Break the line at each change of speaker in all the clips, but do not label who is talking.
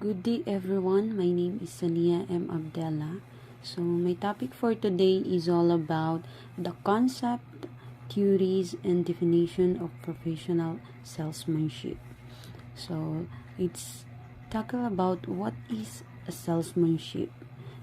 Good day everyone, my name is Sania M. Abdella. So my topic for today is all about the concept, theories, and definition of professional salesmanship. So it's tackle about what is a salesmanship.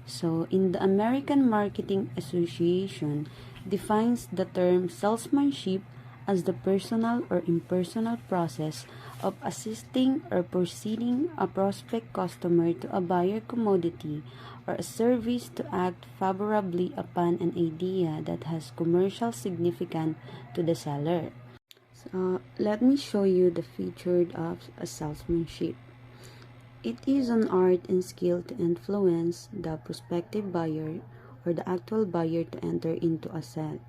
So in the American Marketing Association defines the term salesmanship as the personal or impersonal process of assisting or persuading a prospect customer to a buyer commodity or a service to act favorably upon an idea that has commercial significance to the seller. So let me show you the feature of a salesmanship. It is an art and skill to influence the prospective buyer or the actual buyer to enter into a sale.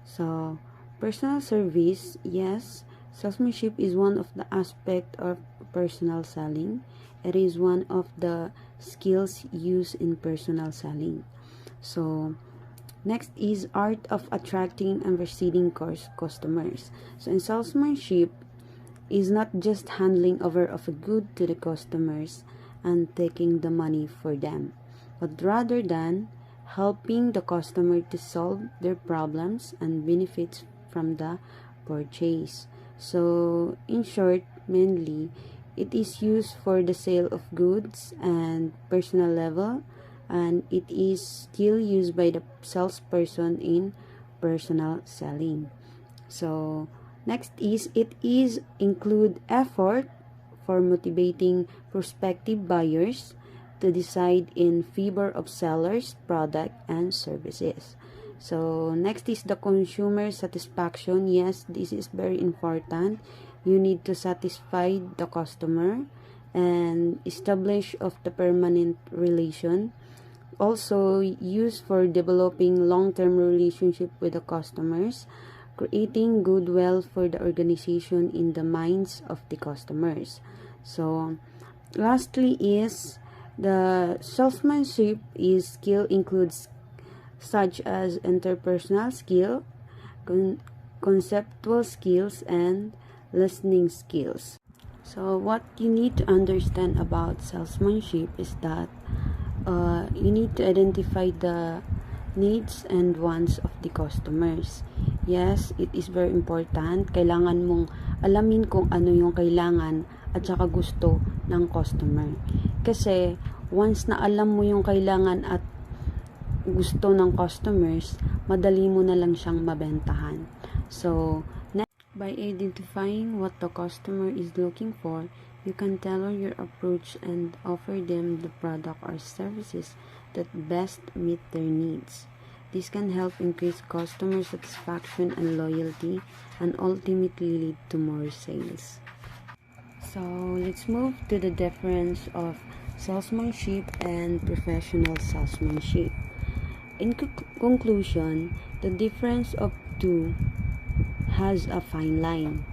So personal service, yes, salesmanship is one of the aspects of personal selling. It is one of the skills used in personal selling. So next is art of attracting and receiving customers. So in salesmanship is not just handing over of a good to the customers and taking the money for them, but rather than helping the customer to solve their problems and benefits from the purchase. So in short, mainly it is used for the sale of goods and personal level, and it is still used by the salesperson in personal selling. So next is it is include effort for motivating prospective buyers to decide in favor of sellers, product, and services. So next is the consumer satisfaction. Yes, this is very important. You need to satisfy the customer and establish of the permanent relation. Also used for developing long-term relationship with the customers, creating goodwill for the organization in the minds of the customers. So lastly is the salesmanship is skill includes such as interpersonal skill, conceptual skills, and listening skills. So what you need to understand about salesmanship is that you need to identify the needs and wants of the customers. Yes, it is very important. Kailangan mong alamin kung ano yung kailangan at saka gusto ng customer. Kasi once na alam mo yung kailangan at gusto ng customers, madali mo na lang siyang mabentahan. So, by identifying what the customer is looking for, you can tailor your approach and offer them the product or services that best meet their needs. This can help increase customer satisfaction and loyalty and ultimately lead to more sales. So, let's move to the difference of salesmanship and professional salesmanship. In conclusion, the difference of two has a fine line.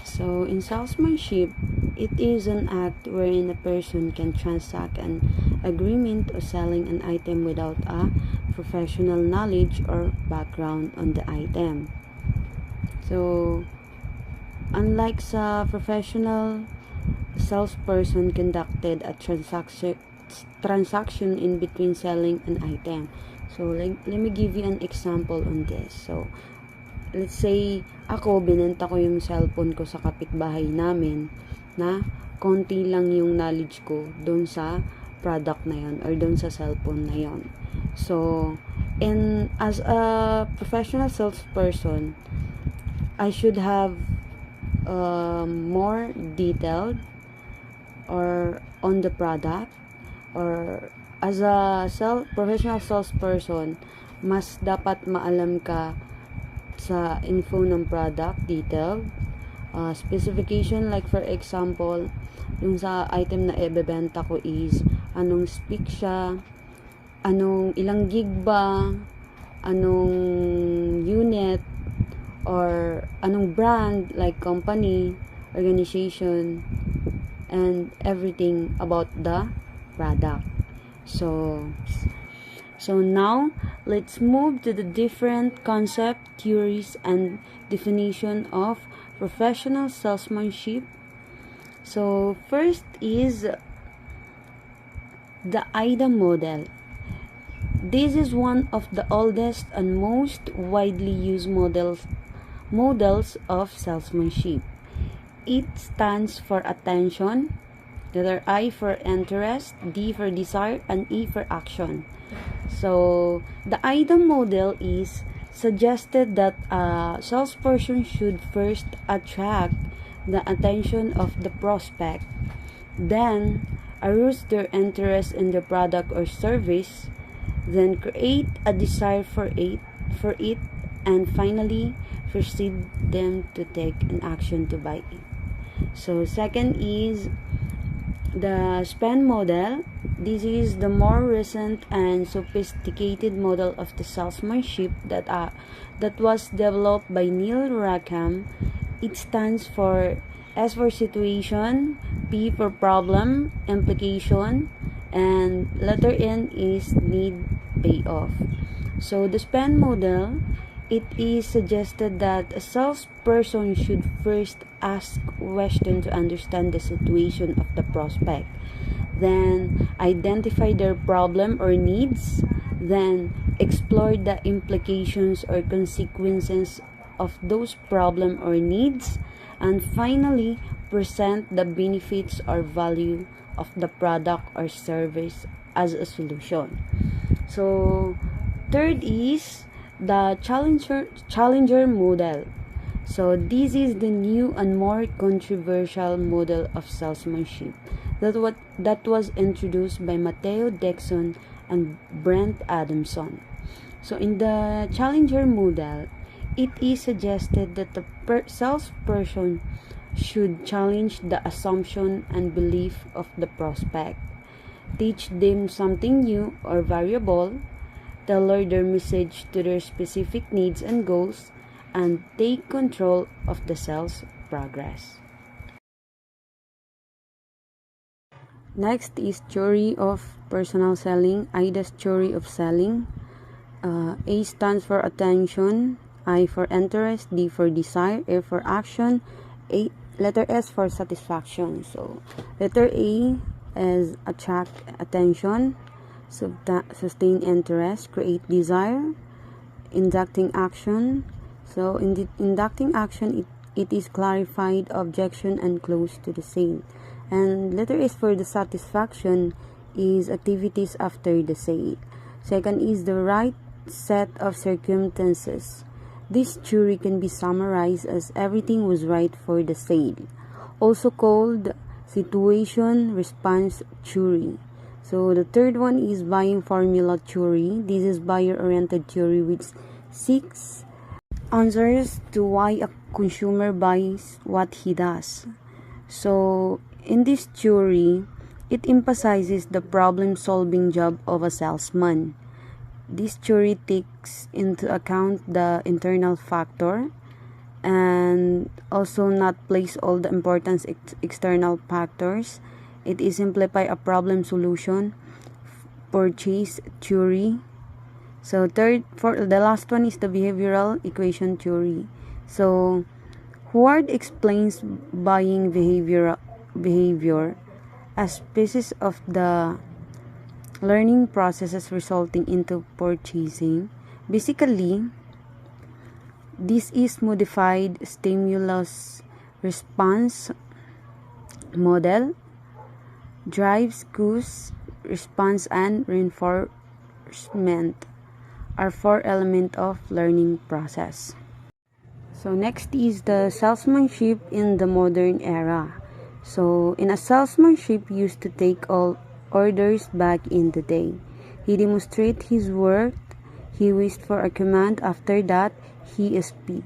So, in salesmanship, it is an act wherein a person can transact an agreement of selling an item without a professional knowledge or background on the item. So, unlike sa professional salesperson conducted a transaction in between selling an item. So, let me give you an example on this. So, let's say, ako, binenta ko yung cellphone ko sa kapitbahay namin na konti lang yung knowledge ko doon sa product na yon or doon sa cellphone na yon. So, and as a professional salesperson, I should have more detailed or on the product, or as a professional salesperson, mas dapat maalam ka sa info ng product, detail, specification, like for example, yung sa item na ibebenta ko is, anong speak siya, anong ilang gig ba, anong unit, or anong brand, like company, organization, and everything about the product. So now, let's move to the different concept, theories, and definition of professional salesmanship. So first is the AIDA model. This is one of the oldest and most widely used models of salesmanship. It stands for attention, letter I for interest, D for desire, and E for action. So, the AIDA model is suggested that a salesperson should first attract the attention of the prospect, then arouse their interest in the product or service, then create a desire for it, and finally persuade them to take an action to buy it. So second is the SPAN model. This is the more recent and sophisticated model of the salesmanship that was developed by Neil Rackham. It stands for S for situation, P for problem, implication, and letter N is need payoff. So the SPAN model, it is suggested that a salesperson should first ask questions to understand the situation of the prospect, then identify their problem or needs, then explore the implications or consequences of those problem or needs, and finally present the benefits or value of the product or service as a solution. So third is the challenger model. So this is the new and more controversial model of salesmanship that was introduced by Matteo Dixon and Brent Adamson. So in the challenger model, it is suggested that the salesperson should challenge the assumption and belief of the prospect, teach them something new or variable, tailor their message to their specific needs and goals, and take control of the sales progress. Next is theory of personal selling, AIDA's theory of selling. A stands for attention, I for interest, D for desire, A for action, letter S for satisfaction. So letter A is attract attention, sustain interest, create desire, inducting action. So in the inducting action, it is clarified objection and close to the sale. And letter S for the satisfaction is activities after the sale. Second is the right set of circumstances. This theory can be summarized as everything was right for the sale, also called situation response theory. So the third one is buying formula theory. This is buyer-oriented theory which seeks answers to why a consumer buys what he does. So in this theory, it emphasizes the problem-solving job of a salesman. This theory takes into account the internal factor and also not place all the importance external factors. It is simplify a problem solution purchase theory. So for the last one is the behavioral equation theory. So Howard explains buying behavior as pieces of the learning processes resulting into purchasing. Basically, this is modified stimulus response model, drives, cues, response, and reinforcement are four elements of learning process. So next is the salesmanship in the modern era. So in a salesmanship used to take all orders back in the day. He demonstrated his worth. He wished for a command. After that, he speed.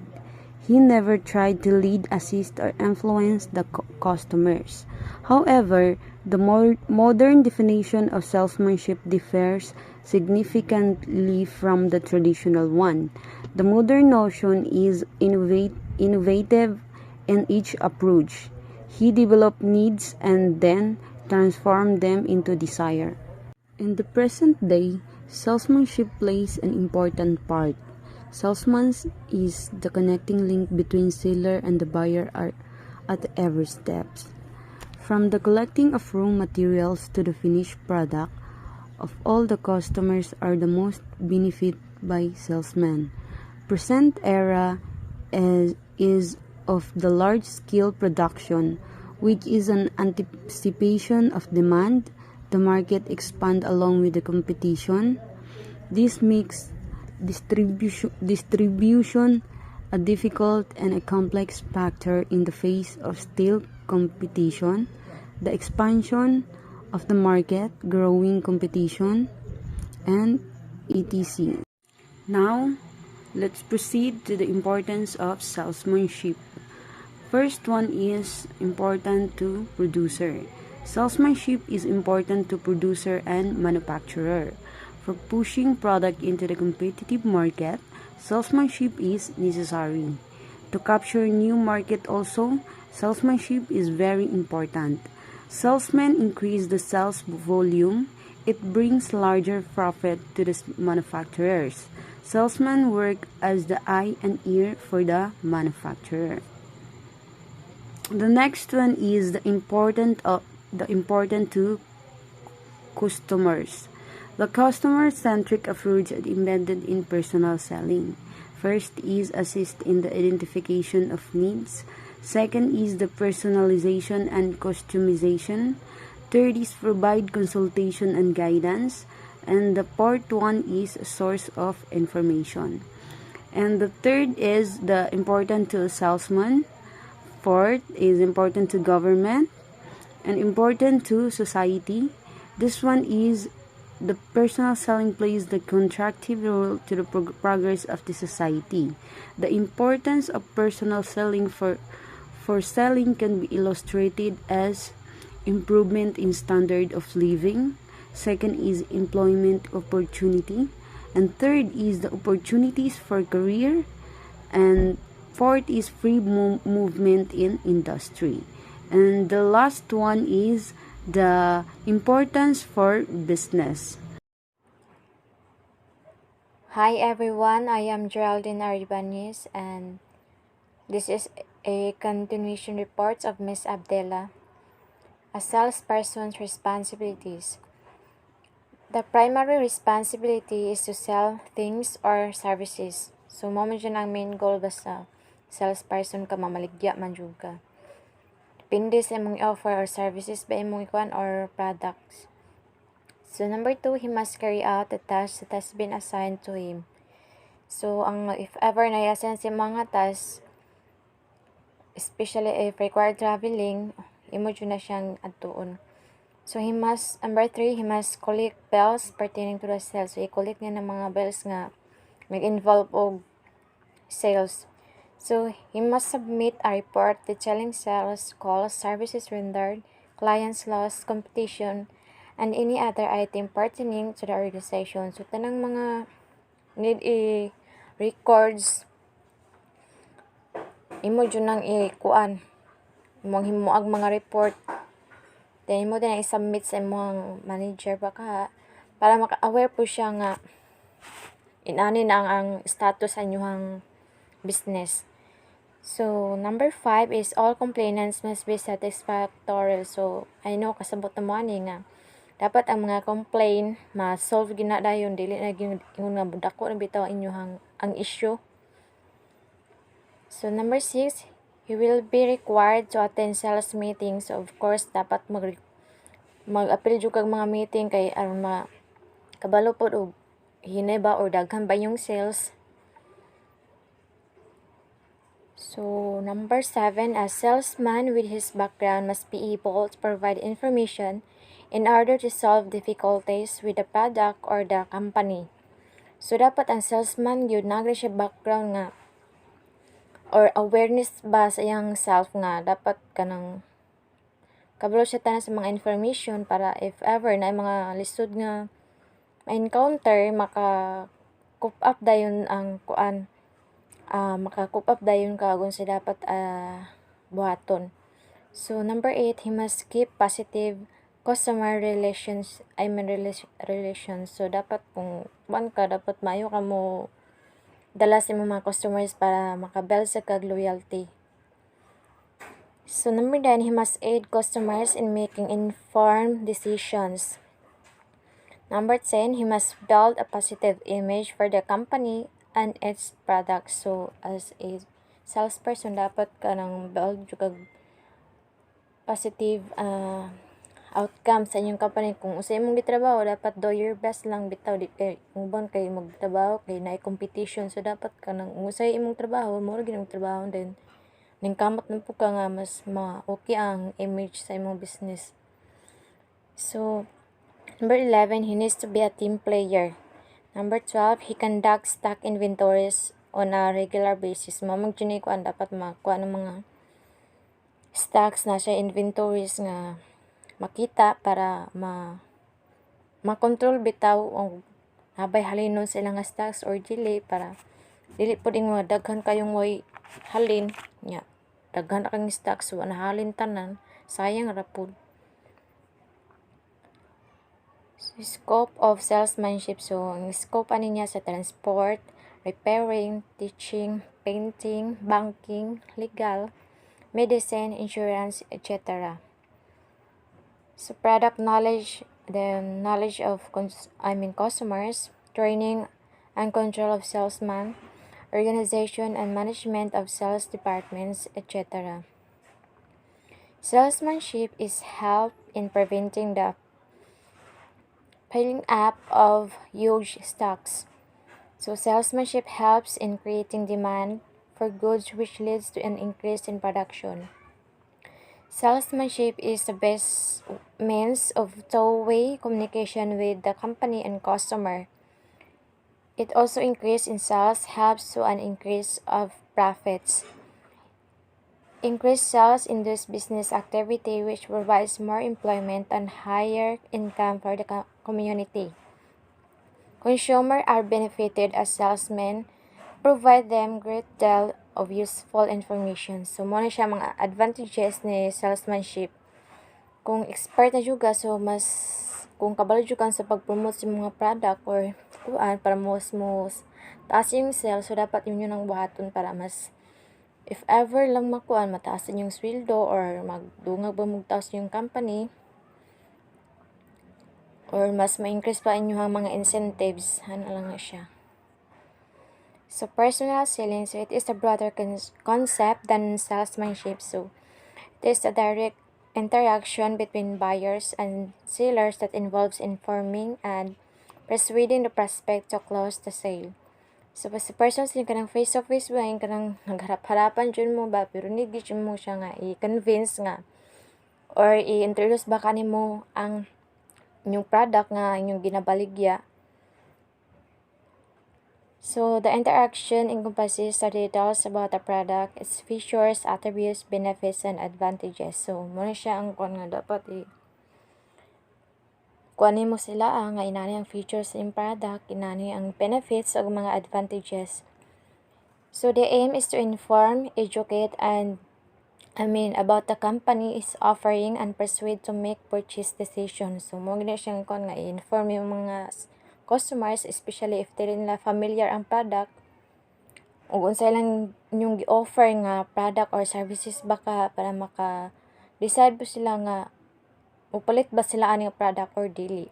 He never tried to lead, assist, or influence the customers. However, the modern definition of salesmanship differs significantly from the traditional one. The modern notion is innovative in each approach. He developed needs and then transformed them into desire. In the present day, salesmanship plays an important part. Salesman is the connecting link between seller and the buyer at every step. From the collecting of raw materials to the finished product, of all the customers are the most benefit by salesmen. Present era is of the large-scale production, which is an anticipation of demand. The market expand along with the competition. This makes distribution a difficult and a complex factor in the face of still competition, the expansion of the market, growing competition, and etc. Now, let's proceed to the importance of salesmanship. First one is important to producer. Salesmanship is important to producer and manufacturer. For pushing product into the competitive market, salesmanship is necessary. To capture new market also, salesmanship is very important. Salesmen increase the sales volume. It brings larger profit to the manufacturers. Salesmen work as the eye and ear for the manufacturer. The next one is the important to customers. The customer-centric approach is embedded in personal selling. First is assist in the identification of needs. Second is the personalization and customization. Third is provide consultation and guidance. And the fourth one is source of information. And the third is the important to salesman. Fourth is important to government and important to society. This one is the personal selling plays the contractive role to the progress of the society. The importance of personal selling for selling can be illustrated as improvement in standard of living. Second is employment opportunity. And third is the opportunities for career. And fourth is free movement in industry. And the last one is the importance for business.
Hi everyone, I am Geraldine Aribanes and this is a continuation report of Miss Abdella. A salesperson's responsibilities. The primary responsibility is to sell things or services. So, mo man dyan ang main goal basta salesperson ka, mamaligya man jud ka. Depende sa imong offer or services ba imong ikuan or products. So, number 2, he must carry out the task that has been assigned to him. So, if ever na-assign si mga task, especially if required traveling, imo dyan na siyang adtuon. So, number 3, he must collect bills pertaining to the sales. So, i-collect niya ng mga bills nga mag-involve og sales. So, he must submit a report detailing sales, calls, services rendered, clients lost, competition, and any other item pertaining to the organization. So, tanang mga need records imo dyan nang ikuan. Imong himuag mga report. Then, mo din na i-submit sa imong manager baka para maka-aware po siya nga inani na ang status sa inyong business. So, number 5 is all complainants must be satisfactory. So, I know kasabot na mo ani nga dapat ang mga complain ma-solve gina dayon dili na gyud nga dako na bitaw inyong ang issue. So, number 6, you will be required to attend sales meetings. So, of course, dapat mag-appeal jud kag mga meeting kay aron kabalo pod og hinay ba or daghan ba yung sales. So, number 7, a salesman with his background must be able to provide information in order to solve difficulties with the product or the company. So, dapat ang salesman yun na siya background nga or awareness ba sa iyang self nga dapat kanang kabalo siya tanan sa mga information para if ever na mga lisod nga ma-encounter maka-coop up dayon ang kuan maka-coop up dayon ka kung sa dapat buhaton. So number 8, he must keep positive customer relations. So dapat kung kuan ka dapat maayo ka mo dala sa mga customers para makabuild sa kag loyalty. So number 9, he must aid customers in making informed decisions. Number 10, he must build a positive image for the company and its products. So, as a salesperson, dapat ka nang build yung positive outcome sa inyong company. Kung usay mong gitrabaho, dapat do your best lang bitaw. Di kay kung bon kay magtrabaho kay naay competition, so dapat ka nang usay imong trabaho, mo ra gyud trabaho, then ning kamot man po ka nga mas okay ang image sa imong business. So, number 11, he needs to be a team player. Number 12, he conducts stock inventories on a regular basis. Mamang dyan ko dapat makuha ng mga stocks na siya inventories nga makita para makontrol bitaw ang habay halinon sa ilang stocks or dili para dili po ding mga daghan kayong way halin nya daghan na kang stocks wala halin tanan, sayang ra pud. Scope of salesmanship. So, ang scope ani niya sa transport, repairing, teaching, painting, banking, legal, medicine, insurance, etc. So, product knowledge, the knowledge of customers, training and control of salesman, organization and management of sales departments, etc. Salesmanship is help in preventing the piling up of huge stocks. So salesmanship helps in creating demand for goods, which leads to an increase in production. Salesmanship is the best means of two-way communication with the company and customer. It also increase in sales helps to an increase of profits. Increased sales induce business activity, which provides more employment and higher income for the community. Consumers are benefited as salesmen provide them great deal of useful information. So, mo na siya mga advantages ni salesmanship. Kung expert na juga, so kung kabalo juga sa pag-promote sa mga product or kuan para mas taas yung sales, so dapat yun ang buhaton para mas if ever lang makuan mataas yung sweldo or magdungag ba mugtaas yung company or mas ma-increase pa inyong mga incentives, ano lang na siya. So, personal selling, so it is a broader concept than salesmanship. So, it is a direct interaction between buyers and sellers that involves informing and persuading the prospect to close the sale. So, sa person selling kanang face-to-face ba, yung kanang nagharap-harapan dyan mo ba, pero hindi dyan mo siya nga i-convince nga or i-introduce ba kanimo ang inyong product nga inyong ginabaligya. So, the interaction encompasses the details about the product, its features, attributes, benefits, and advantages. So, muna siya ang kung nga dapat kuhanin mo sila nga inani ang features sa product, inani ang benefits o mga advantages. So, the aim is to inform, educate, and about the company is offering and persuade to make purchase decisions. So, mo gina siyang kung nga i-inform yung mga customers, especially if dili nila familiar ang product o unsay lang inyong gi-offer nga product or services baka para maka-decide po sila nga upalit ba sila ani product or dili.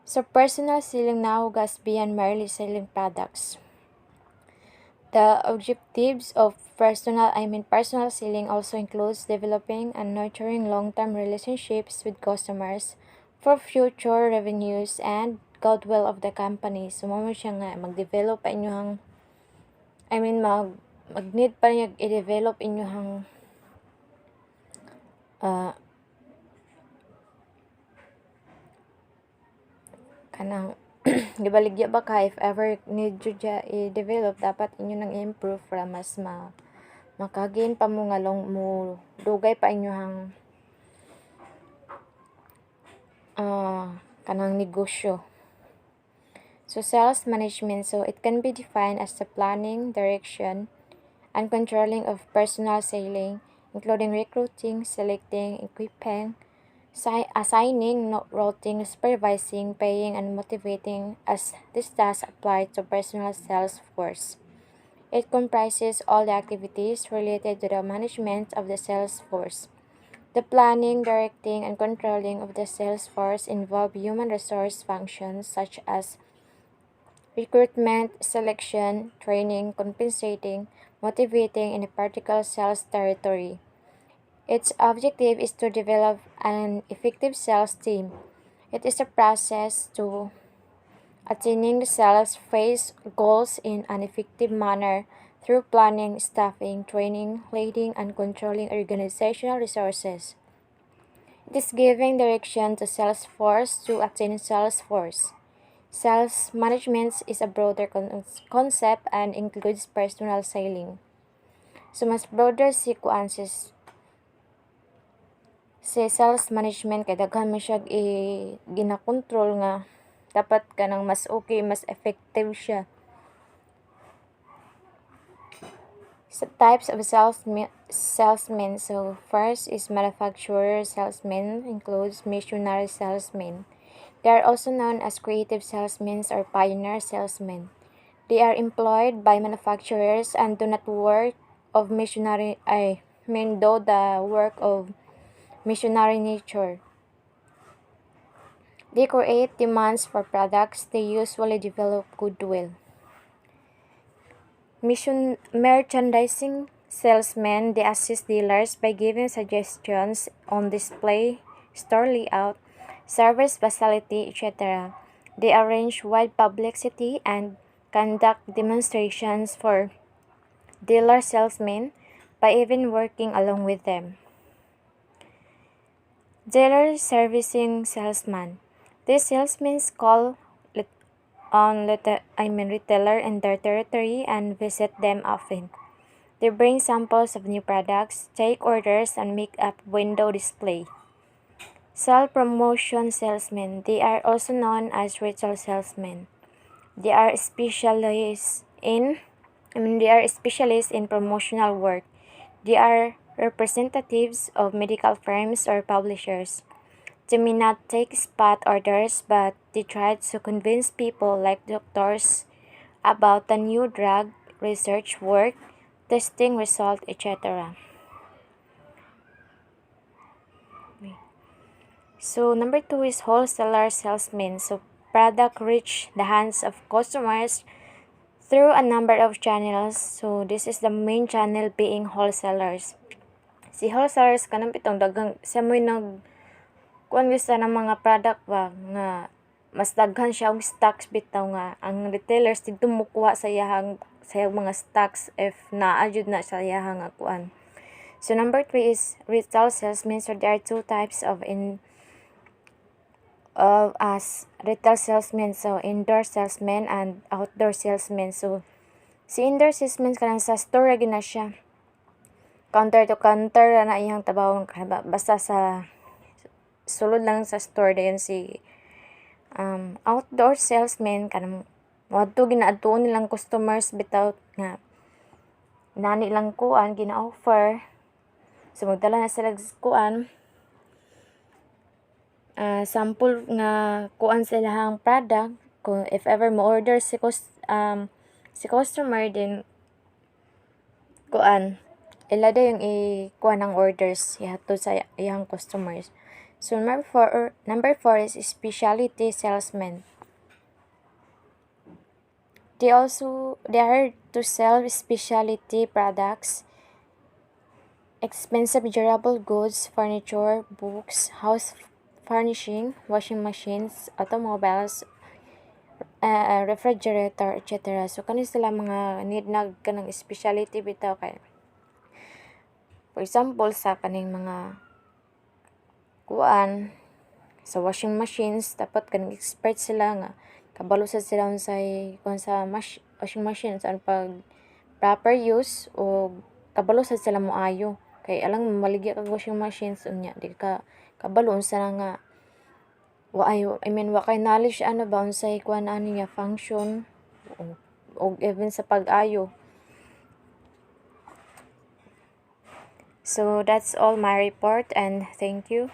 So, personal selling now goes beyond merely selling products. The objectives of personal selling also includes developing and nurturing long-term relationships with customers for future revenues and goodwill of the company. So, mo siya nga mag-develop pa inyong mag-need pa niya i-develop inyong kanang gibaligya ba ka if ever need you i-develop, dapat inyo nang improve para mas makagain pa mo nga mo dugay pa inyong kanang negosyo. So, sales management, so it can be defined as the planning, direction, and controlling of personal selling, including recruiting, selecting, equipping, assigning, routing, supervising, paying, and motivating, as this does apply to personal sales force. It comprises all the activities related to the management of the sales force. The planning, directing, and controlling of the sales force involve human resource functions such as recruitment, selection, training, compensating, motivating in a particular sales territory. Its objective is to develop an effective sales team. It is a process to attaining the sales phase goals in an effective manner through planning, staffing, training, leading, and controlling organizational resources. It is giving direction to sales force to attain sales force. Sales management is a broader concept and includes personal selling. So mas broader sequences si sales management kay daghan man siya ginakontrol nga dapat kanang mas okay, mas effective siya. So types of salesmen. So first is manufacturer salesmen, includes missionary salesmen. They are also known as creative salesmen or pioneer salesmen. They are employed by manufacturers and do not work of do the work of missionary nature. They create demands for products. They usually develop goodwill. Merchandising salesmen, they assist dealers by giving suggestions on display, store layout, service facility, etc. They arrange wide publicity and conduct demonstrations for dealer salesmen by even working along with them. Dealer servicing salesman. These salesmen call on retailer in their territory and visit them often. They bring samples of new products, take orders, and make up window display. Sell promotion salesmen. They are also known as retail salesmen. They are specialists in promotional work. They are representatives of medical firms or publishers. They may not take spot orders, but they try to convince people like doctors about the new drug, research work, testing result, etc. So number 2 is wholesaler salesmen. So product reach the hands of customers through a number of channels. So this is the main channel being wholesalers. Si wholesalers kanang pitong dagang siya mo'y kuan gusto ng mga product ba nga mas daghan siya og stocks bitaw nga ang retailers dito mukuha sa iyang mga stocks if naa jud na sa iyang nga kuan. So number 3 is retail salesmen. So there are two types of retail salesmen. So indoor salesmen and outdoor salesmen. So si indoor salesmen kanang sa store gina siya. Counter to counter na iyang tabawon basta sa sulod lang sa store dayon si outdoor salesman kanang wadto ginaadtuon nilang customers bitaw nga nani lang kuan gina-offer. So magdala na sila kuan sample nga kuan sa ilahang product kung if ever mo order si customer din kuan ila daw yung kuan ng orders ihatod sa iyang customers. So number 4 is specialty salesmen. They are to sell specialty products, expensive durable goods, furniture, books, house furnishing, washing machines, automobiles, refrigerator, etc. So kani sila mga need na kanang specialty bitaw kay for example sa kaning mga kuan sa washing machines dapat kanang expert sila nga kabalo sa sila unsay kuan sa washing machine sa pag proper use o kabalo sa sila moayo kay alang maligya kag washing machines unya di ka kabalo unsa na nga wa kay knowledge ano ba unsay kuan ani nga function o even sa pag-ayo. So that's all my report and thank you.